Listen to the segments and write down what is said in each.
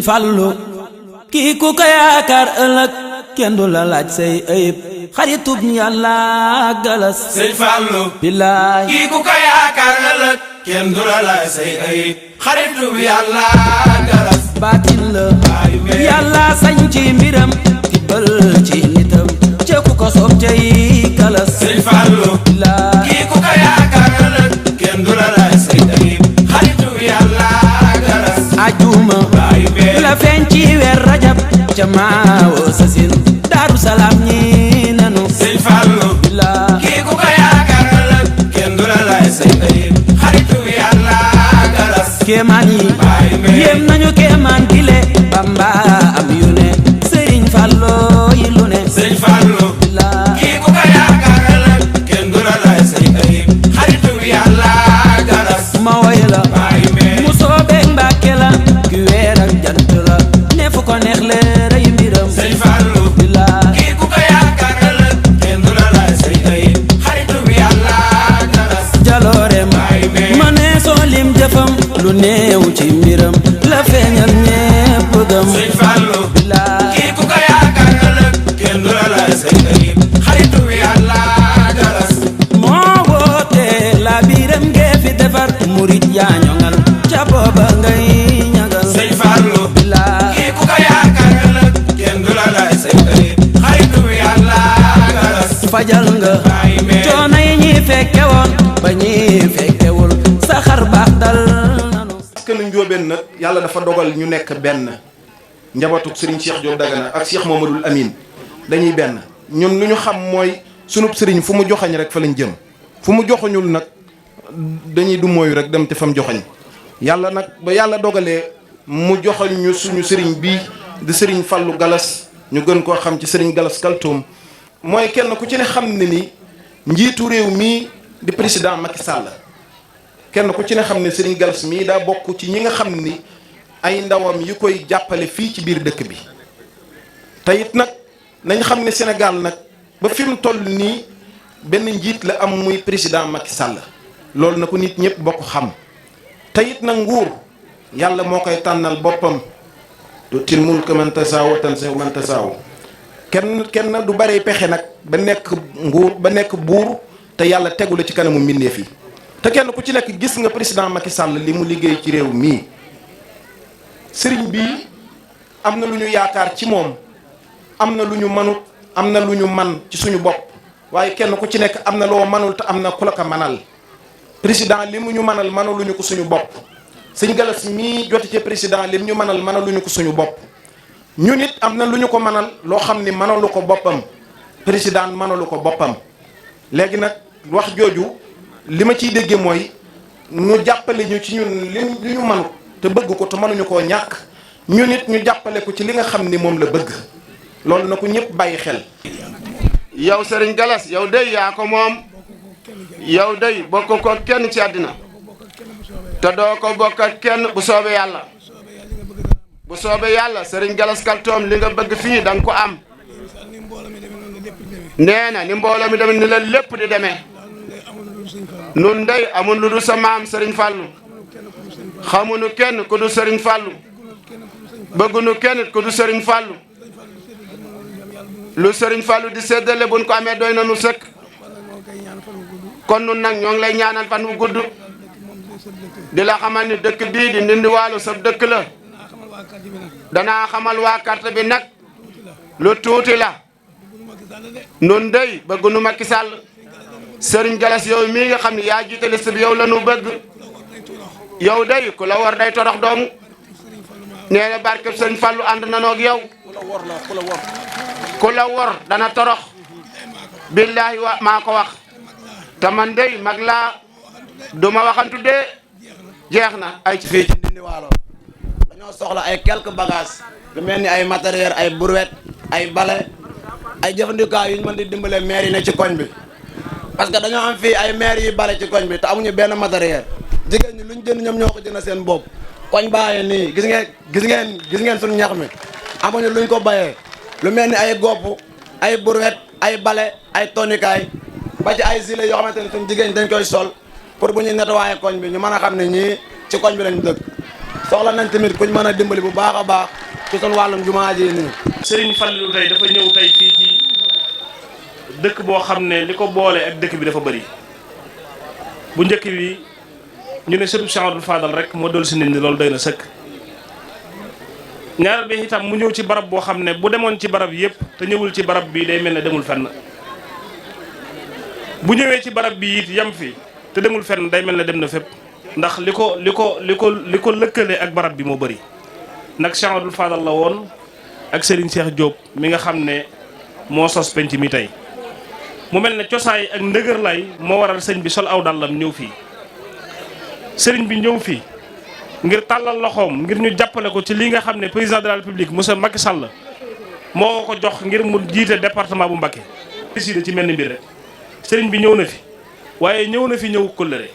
Fallu kii ku ko yaakaar ëllëg kenn du la laaj say ayib xaritub Yàlla galas Sëñ Fallu billaay kii ku ko yaakaar ëllëg kenn du la laaj say ayib xaritub Yàlla galas baatin la Yàlla sañ ci mbiram tibbal ci nitam ce ku ko soob cay galas Sëñ Fallu billaay kii ku ko yaakaar ëllëg kenn du la laaj say ayib xaritub Yàlla galas ajuma la feeñ ci weer rajab ca maawo sasin Daaru Salaam ñi nanu Sëñ Fallu billaay kii ku ko yaakaar ëllëg kenn du la laaj say ayib xaritub Yàlla galas kéemaan yi yéem nañu kéemaan gile Bamba am yu ne Sëriñ Fallu yi lu ne Sëñ Fallu billaay kii ku ko yaakaar ëllëg kenn du la laaj say ayib xaritub Yàlla galas ma woy la mu soobeek Mbàkke la ki weer ak jant la ne fu ko neex leeray mbiram Sëñ Fallu billaay kii ku ko yaakaar ëllëg kenn du la laaj say ayib xaritub Yàlla galas jaloorem ma ne soo lim jëfam lu néew ci mbiram la feeñal ñépp gëm Sëñ Fallu billaay kii ku ko yaakaar ëllëg kenn du la laaj say ayib xaritub Yàlla galas moo woote la biiram ngee fi defar murit yaa ñoŋal ca booba ngay ñagal Sëñ Fallu billaay kii ku ko yaakaar ëllëg kenn du la laaj say ayib xaritub Yàlla galas fajal nga coono yi ñi fekke woon ba ñi fekkewul sa xar baax dal nanu askanu Njóobeen nag yàlla dafa dogal ñu nekk benn njabootuk Serigne Cheikh Diop Dagana ak Cheikh Mamadou Amine dañuy benn ñun lu ñu xam mooy sunub Serigne fu mu joxañ rek fa lañ jëm fu mu joxañul nag dañuy du mooyu rek dem te fam joxañ yàlla nag ba yàlla dogalee mu joxañ ñu suñu Serigne bii di Serigne Fallou Galas ñu gën koo xam ci Serigne Galas Kaltoum mooy kenn ku ci ne xam ne ni njiitu réew mii di président Macky Sall kenn ku ci ne xam ne Serigne Galas mii daa bokk ci ñi nga xam ni ay ndawam yi koy jàppale fii ci biir dëkk bi te it nag nañ xam ne Sénégal nag ba fi mu toll nii benn njiit la am muy président Macky Sall loolu na ko nit ñëpp bokk xam te it nag nguur yàlla moo koy tànnal boppam tuutil mulka man tasaaw wa tanzi'u man tasaaw kenn du bare pexe nag ba nekk nguur ba nekk buur te yàlla tegu la ci kanamu mbindeef yi te kenn ku ci nekk gis nga président Macky Sall li mu liggéey ci réew mii sëriñ bii am na lu ñu yaakaar ci moom am na lu ñu manut am na lu ñu man ci suñu bopp waaye kenn ku ci nekk am na loo manul te am na ku la ko manal président li mu ñu manal manaluñu ko suñu bopp sëñ Galas mii joti ci président li mu ñu manal manaluñu ko suñu bopp ñu nit am na lu ñu ko manal loo xam ni manalu ko boppam président manalu ko boppam léegi nag wax jooju li ma ciy déggee mooy ñu jàppale ñu ci ñun li ñu manut te bëgg ko te mënuñu koo ñàkk ñu nit ñu jàppale ko ci li nga xam ni moom la bëgg loolu na ko ñëpp bàyyi xel. yow Serigne Galas yow day yaa ko moom yow day bokk ko kenn ci àddina te doo ko bokk ak kenn bu soobee yàlla bu soobee yàlla Serigne Galas Kaltoum li nga bëgg fii da nga ko am nee na ni mbooloo mi demee ni la lépp di demee nun day amul lu dul sa maam Serigne Fallou xamuñu kenn ku du Serigne Fallou bëgguñu kenn ku du Serigne Fallou lu Serigne Fallou di séddale buñ ko amee doy na nu sëkk kon nun nag ñoo ngi lay ñaanal fan wu gudd di la xamal ni dëkk bii di Ndindy Waalo sa dëkk la danaa xamal waa carte bi nag lu tuuti la nun dey bëgguñu Macky Sall Serigne Galas yow mii nga xam ne yaa jiite liste bi yow la nu bëgg yow day ku la war day torox doomu nee na barkeb Serigne Fallou ànd na noog yow ku la wor dana torox billaahi wa maa ko wax te man dey mag laa duma waxantu dee jeex na ay ci fii ci Ndindy Waalo dañoo soxla ay quelques bagages lu mel ni ay matériel ay brouette ay bale ay jëfandikaay yu ñu mën di dimbale maire yi ne ci koñ bi parce que dañoo am fii ay maire yi bale ci koñ bi te amuñu benn matériel jigéen ñi luñ jënd ñoom ñoo ko jënd seen bopp koñ baaye nii gis ngeen suñu ñax mi amuñu luñ ko bayee lu mel ni ay gopp ay brouette ay bale ay tonikaay ba ci ay gilet yoo xamante ne suñu jigéen dañ koy sol pour bu ñuy nettoyer koñ bi ñu mën a xam ne ñii ci koñ bi lañ dëkk soxla nañ tamit kuñ mën a dimbali bu baax a baax ci sunu wàllum jumaa ji nii. Serigne Fallou tey dafa ñëw tey fii ci dëkk boo xam ne li ko boole ak dëkk bi dafa bëri bu njëkk bi ñu ne sëtu Cheikh Abdoul Fadal rek moo dool si nit ñi loolu doy na sëkk. ñaareel bi itam mu ñëw ci barab boo xam ne bu demoon ci barab yëpp te ñëwul ci barab bi day mel ne demul fenn bu ñëwee ci barab bi it yam fi te demul fenn day mel ne dem na fépp ndax li ko lëkkale ak barab bi moo bëri. nag Cheikh Abdoul Fadal la woon ak Serigne Cheikh Diop mi nga xam ne moo sos penc mi tey mu mel ne cosaay ak ndëgër lay moo waral sëñ bi sol aw dàllam ñëw fii sëriñ bi ñëw fii ngir tàllal loxoom ngir ñu jàppale ko ci li nga xam ne président de la république monsieur Macky Sall moo ko jox ngir mu jiite département bu Mbacké. décidé ci mel ni mbir rek sëriñ bi ñëw na fi waaye ñëw na fi ñëw kóllëre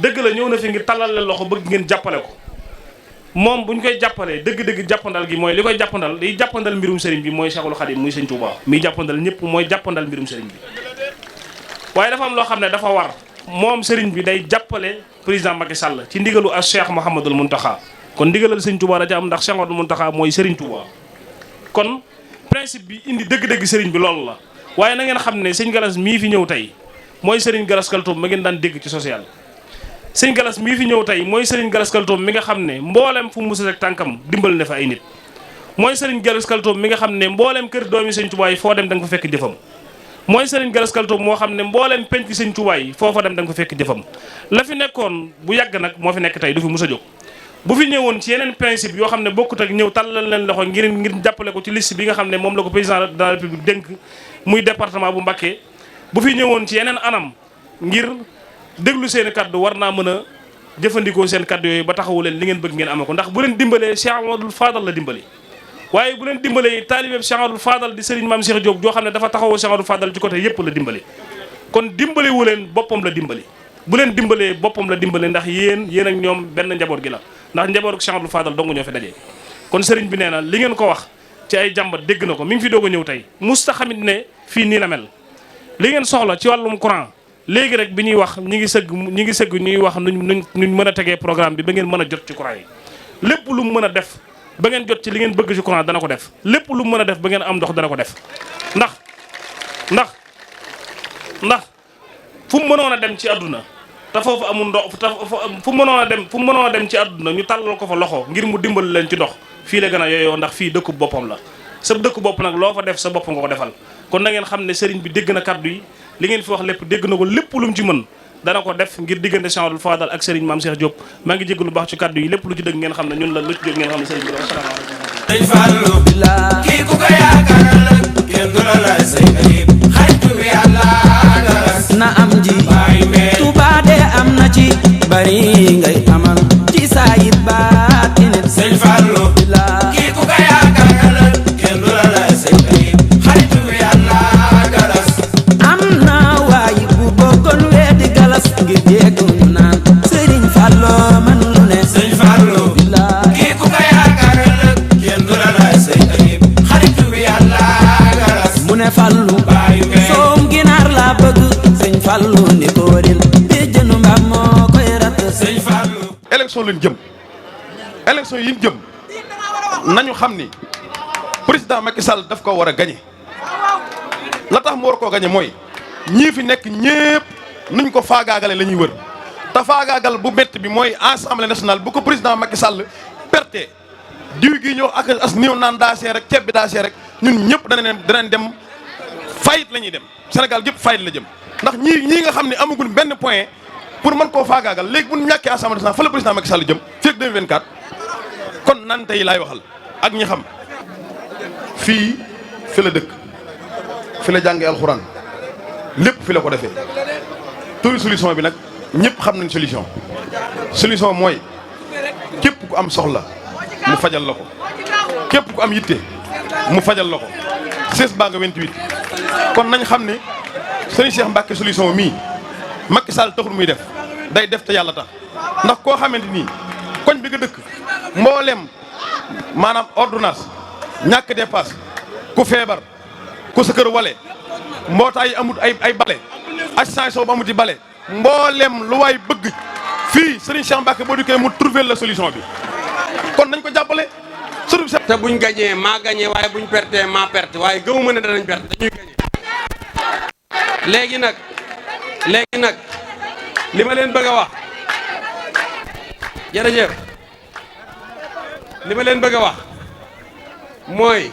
dëgg la ñëw na fi ngir tàllal leen loxo bëgg ngeen jàppale ko moom bu ñu koy jàppalee dëgg-dëgg jàppandal gi mooy li koy jàppandal liy jàppandal mbirum sëriñ bi mooy Cheikhul Khadim muy sëñ Touba miy jàppandal ñëpp mooy jàppandal mbirum sëriñ bi waaye dafa am loo xam ne dafa war moom sëriñ bi day jàppale président Macky Sall ci ndigalu ak Cheikh Mouhamadoul Mountakha kon ndigalal sëñ Touba la ci am ndax Cheikh Mouhamadoul Mountakha mooy sëriñ Touba kon principe bi indi dëgg-dëgg sëriñ bi loolu la waaye na ngeen xam ne sëñ Galas mii fi ñëw tey mooy sëriñ Galas Kaltoum ma ngeen daan dégg ci social sëñ Galas mii fi ñëw tey mooy sëriñ Galas Kaltoum mi nga xam ne mboolem fu mu musa rek tànkam dimbal na fa ay nit mooy sëriñ Galas Kaltoum mi nga xam ne mboolem kër doomi sëñ Touba yi foo dem da nga fa fekk jëfam mooy sëriñ Galas Kaltoum moo xam ne mbooleem penc sëñ Touba yi foofa dem da nga fa fekk jëfam la fi nekkoon bu yàgg nag moo fi nekk tey du fi mus a jóg bu fi ñëwoon ci yeneen principe yoo xam ne bokkut ak ñëw tàllal leen loxo ngir jàppale ko ci liste bi nga xam ne moom la ko président de la république dénk muy département bu Mbacké bu fi ñëwoon ci yeneen anam ngir déglu seen kaddu war naa mën a jëfandikoo seen kaddu yooyu ba taxawu leen li ngeen bëgg ngeen amee ko ndax bu leen dimbalee Cheikh Abdoul Fadal la dimbali waaye bu leen dimbalee taalibeeb Cheikh Abdoul Fadal di Serigne Mame Cheikh Diop joo xam ne dafa taxawoo Cheikh Abdoul Fadal ci côté yëpp la dimbali kon dimbali wu leen boppam la dimbali bu leen dimbalee boppam la dimbali ndax yéen ak ñoom benn njaboot gi la ndax njabootu Cheikh Abdoul Fadal dong ñoo fi dajee kon Serigne bi nee na li ngeen ko wax ci ay jàmbat dégg na ko mi ngi fi doog a ñëw tey musta xamit ne fii nii la mel li ngeen soxla ci wàllum courant léegi rek bi ñuy wax ñi ngi sëgg ñuy wax nuñ mën a tegee programme bi ba ngeen mën a jot ci courant yi lépp lu mu mën a def ba ngeen jot ci li ngeen bëgg ci courant dana ko def lépp lu mu mën a def ba ngeen am ndox dana ko def ndax fu mu mënoon a dem ci àdduna te foofu amul ndox fu mu mënoon a dem ci àdduna ñu tàllal ko fa loxo ngir mu dimbal leen ci ndox fii la gën a yooyoo ndax fii dëkku boppam la sa dëkku bopp nag loo fa def sa bopp nga ko defal kon na ngeen xam ne sëriñ bi dégg na kaddu yi li ngeen fi wax lépp dégg na ko lépp lu mu ci mën dana ko def ngir diggante Cheikh Abdoul Fadal ak sëriñ Mame Cheikh Diop maa ngi jégg lu baax ci kaddu yi lépp lu ci dëgg ngeen xam ne ñun la lu ci jóg ngeen xam ne sëriñ bi asalaamaaleykum sëñ Fallou kii ku ko yaakaar la kenn du la laaj say ayib xaritu bi yàlla na am ji Touba de am na ci bari ngay amal ci saayit baatinit sëñ Fallou kii ku ko yaakaar la kenn du la laaj say ayib xaritu bi yàlla galas am na waayi bu bokkoon weeti galas ngir dégg ñu naan Serigne Fallou man lu ne sëñ Fallou kii ku ko yaakaar la kenn du la laaj say ayib xaritu bi yàlla galas mu ne Fallou soom ginaar laa bëgg sëñ Fallou ni ko waril bi jënu mbaam moo koy rat sëñ Fallou élection lañ jëm élection yi ñu jëm nañu xam ni président Macky Sall daf ko war a gagné la tax mu war koo gagné mooy ñii fi nekk ñépp nuñ ko faagaagale la ñuy wër te faagaagal bu métti bi mooy assemblée nationale bu ko président Macky Sall perte diw gi ñëw ak as néew naan daa seer rek ceeb bi daa seer rek ñun ñëpp danañ dem fayit la ñuy dem Sénégal gépp fayit la jëm ndax ñii nga xam ne amagul benn point pour mën koo faagaagal léegi bu ñu ñàkkee assemblée nationale fa la président Macky Sall jëm fii ak 2024 kon nan tey laay waxal ak ñi xam fii fi la dëkk fi la jàngee alxuraan lépp fi la ko defee turi solution bi nag ñëpp xam nañ solution mooy képp ku am soxla mu fajal la ko képp ku am yitte mu fajal la ko 16 baa nga 28 kon nañ xam ne sëriñ Cheikh Mbacke solution mii Macky Sall taxul muy def day def te yàlla tax ndax koo xamante nii koñ bi nga dëkk mboolem maanaam ordonnance ñàkk dépasse ku feebar ku sa kër wale mbootaay yi amut ay bale assistance bu amuti bale mboolem lu waay bëgg fii Serigne Cheikh Mbacke boo dikkee mu trouver la solution bi kon nañ ko jàppale sunu te buñ gañee maa gañee waaye buñ pertee maa perte waaye gëmuma ne danañ perte dañuy gañee léegi nag li ma leen bëgg a wax jërëjëf li ma leen bëgg a wax mooy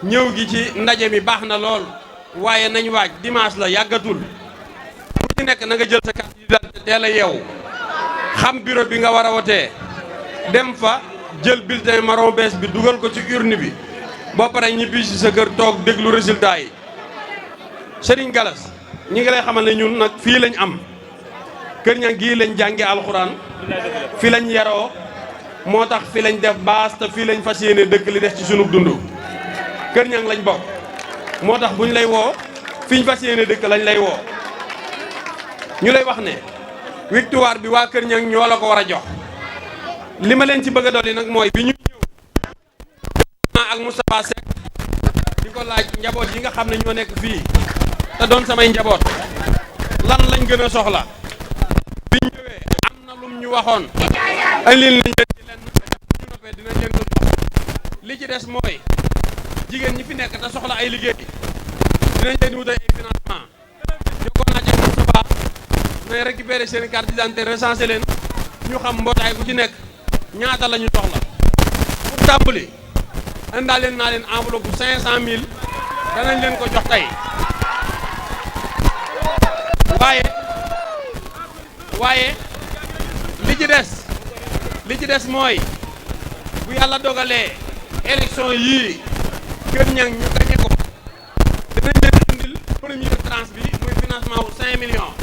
ñëw gi ci ndaje mi baax na lool waaye nañ waaj dimanche la yàggatul ku ci nekk na nga jël sa carte d'identité teel a yeewu xam bureau bi nga war a wotee dem fa jël bulletin marron bees bi dugal ko ci urne bi boo paree ñibbi si sa kër toog déglu résultat yi Serigne Galas ñi ngi lay xamal ne ñun nag fii lañ am Kër Ñang gii lañ jànge alxuraan fii lañ yaroo moo tax fii lañ def baas te fii lañ fas yéene dëkk li des ci sunu dund Kër Ñang lañ bokk moo tax buñ lay woo fiñ fas yéene dëkk lañ lay woo ñu lay wax ne victoire bi waa Kër Ñang ñoo la ko war a jox li ma leen ci bëgg a dolli nag mooy bi ñu ñëw ak Moustapha Seck di ko laaj njaboot yi nga xam ne ñoo nekk fii te doon samay njaboot lan lañ gën a soxla bi ñu ñëwee am na lum ñu waxoon andil nañ leen ci lenn ñu noppee dinañ leen ko jox li ci des mooy jigéen ñi fi nekk te soxla ay liggéey dinañ leen wutal ay financement jokkoon naa ci Moustapha nay récupérer seen carte d'identité recensé leen ñu xam mbootaay bu ci nekk ñaata la ñu soxla pour tàmbali indaaleen naa leen enveloppe bu 500000 danañ leen ko jox tey waaye li ci des mooy bu yàlla dogalee élection yii Kër Ñang ñu gañe ko dinañ leen indil première tranche bi muy financement wu 5 millions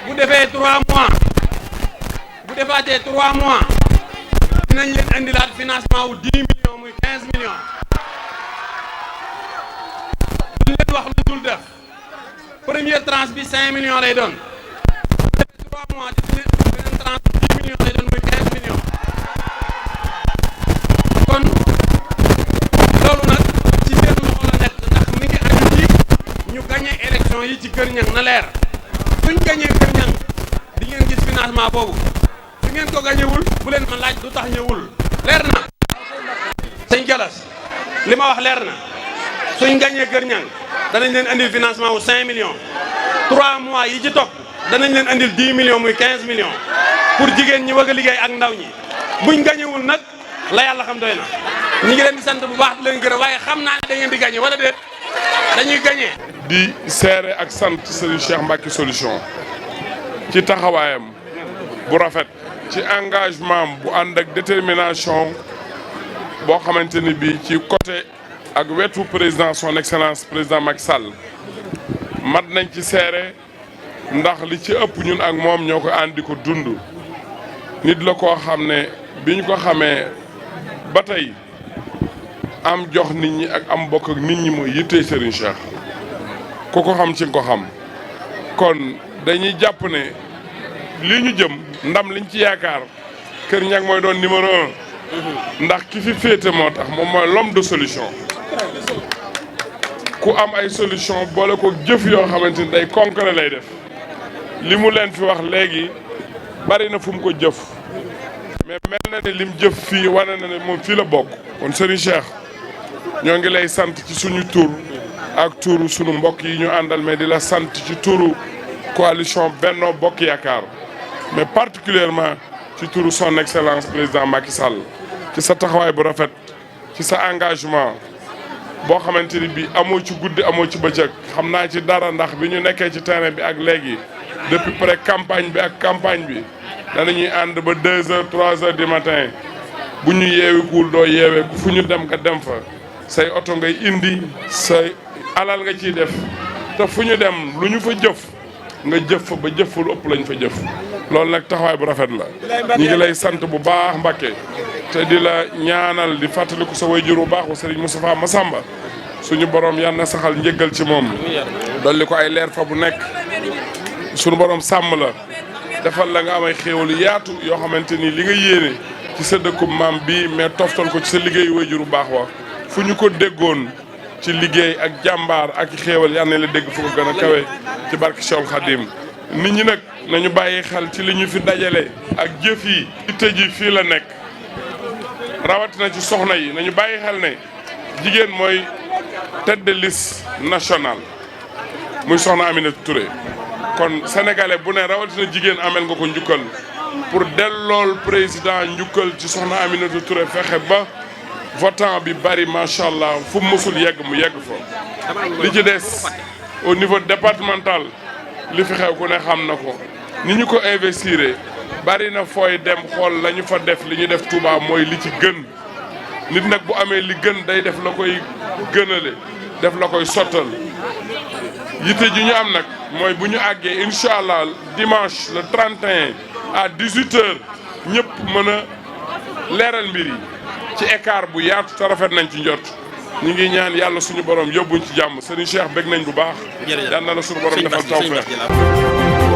bu defee 3 mois bu defaatee 3 mois dinañ leen indilaat financement wu 10 millions muy 15 millions duñ leen wax lu dul def première tranche bi 5 millions lay doon bu defee 3 mois dinañ beneen tranche 10 millions lay doon muy 15 millions kon loolu nag ci seen loxo la nekk ndax mi ngi aju ci ñu gagné élection yi ci Kër Ñang na leer suñ gagné Kër Ñang di ngeen gis financement boobu su ngeen ko gañewul bu leen ma laaj du tax ñëwul leer na sëñ Galas li ma wax leer na suñ gañee Kër Ñang danañ leen andil financement wu 5 millions 3 mois yi ci topp danañ leen andil 10 millions muy 15 millions pour jigéen ñi bëgg a liggéey ak ndaw ñi buñ gañewul nag la yàlla xam doy na ñi ngi leen di sant bu baax di leen gërëm waaye xam naa ne da ngeen di gañe wala déet dañuy gañe di seere ak sant Serigne Cheikh Mbacke Solution ci taxawaayam bu rafet ci engagement bu ànd ak détermination boo xamante ni bii ci côté ak wetu président son excellence président Macky Sall mat nañ ci seere ndax li ci ëpp ñun ak moom ñoo ko àndi ko dund nit la koo xam ne bi ñu ko xamee ba tey am jox nit ñi ak am bokk ak nit ñi mooy yittee Serigne Cheikh ku ko xam ci nga ko xam kon dañuy jàpp ne lii ñu jëm ndam liñ ci yaakaar Kër Ñang mooy doon numéro 1 ndax ki fi féete moo tax moom mooy l'homme de solution ku am ay solution boole ko jëf yoo xamante ni day concret lay def li mu leen fi wax léegi bari na fu mu ko jëf mais mel na ne lim jëf fii wane na ne moom fii la bokk kon Serigne Cheikh ñoo ngi lay sant ci suñu tur ak turu sunu mbokk yi ñu àndal mais di la sant ci turu coalition Benno Bokk Yaakaar mais particulièrement ci turu son excellence président Macky Sall ci sa taxawaay bu rafet ci sa engagement boo xamante ni bii amoo ci guddi amoo ci bëccëg xam naa ci dara ndax bi ñu nekkee ci terrain bi ak léegi depuis près campagne bi ak campagne bi danañuy ànd ba 2 heures 3 heures du matin bu ñu yeewikuwul doo yeeweeku fu ñu dem nga dem fa say oto ngay indi say alal nga ciy def te fu ñu dem lu ñu fa jëf nga jëf fa ba jëf fa lu ëpp lañ fa jëf loolu nag taxawaay bu rafet la ñu ngi lay sant bu baax Mbacke te di la ñaanal di fàttaliku sa wayjur bu baax wa Serigne Moustapha Massamba suñu borom yal na saxal njëggal ci moom dolli ko ay leer fa bu nekk suñu borom sàmm la defal la nga am ay xéewal yaatu yoo xamante ni li nga yéene ci sa dëkkub maam bii mais toftal ko ci sa liggéeyu wayjur bu baax wa fu ñu ko déggoon ci liggéey ak jàmbaar ak xéewal yal na la dégg fu ko gën a kawe ci barke Cheikhul Khadim nit ñi nag nañu bàyyi xel ci li ñu fi dajale ak jëf yi itte ji fii la nekk rawatina ci soxna yi nañu bàyyi xel ne jigéen mooy tête de liste nationale muy soxna Aminata Touré kon sénégalais bu ne rawatina jigéen amel nga ko njukkal pour dellool président njukkal ci soxna Aminata Touré fexe ba votant bi bari macha allah fu mësul yegg mu yegg fa li ci des au niveau départemental li fi xew ku ne xam na ko ni ñu ko investir bari na fooy dem xool la ñu fa def li ñu def Touba mooy li ci gën nit nag bu amee li gën day def la koy gënale def la koy sottal yitte ji ñu am nag mooy bu ñu àggee incha allah dimanche le 31 à 18h ñëpp mën a leeral mbir yi ci écart bu yaatu te rafet nañ ci njot ñu ngi ñaan yàlla suñu borom yóbbuñ ci jàmm Serigne Cheikh bég nañ bu baax. yal na la suñu borom defal tawfeex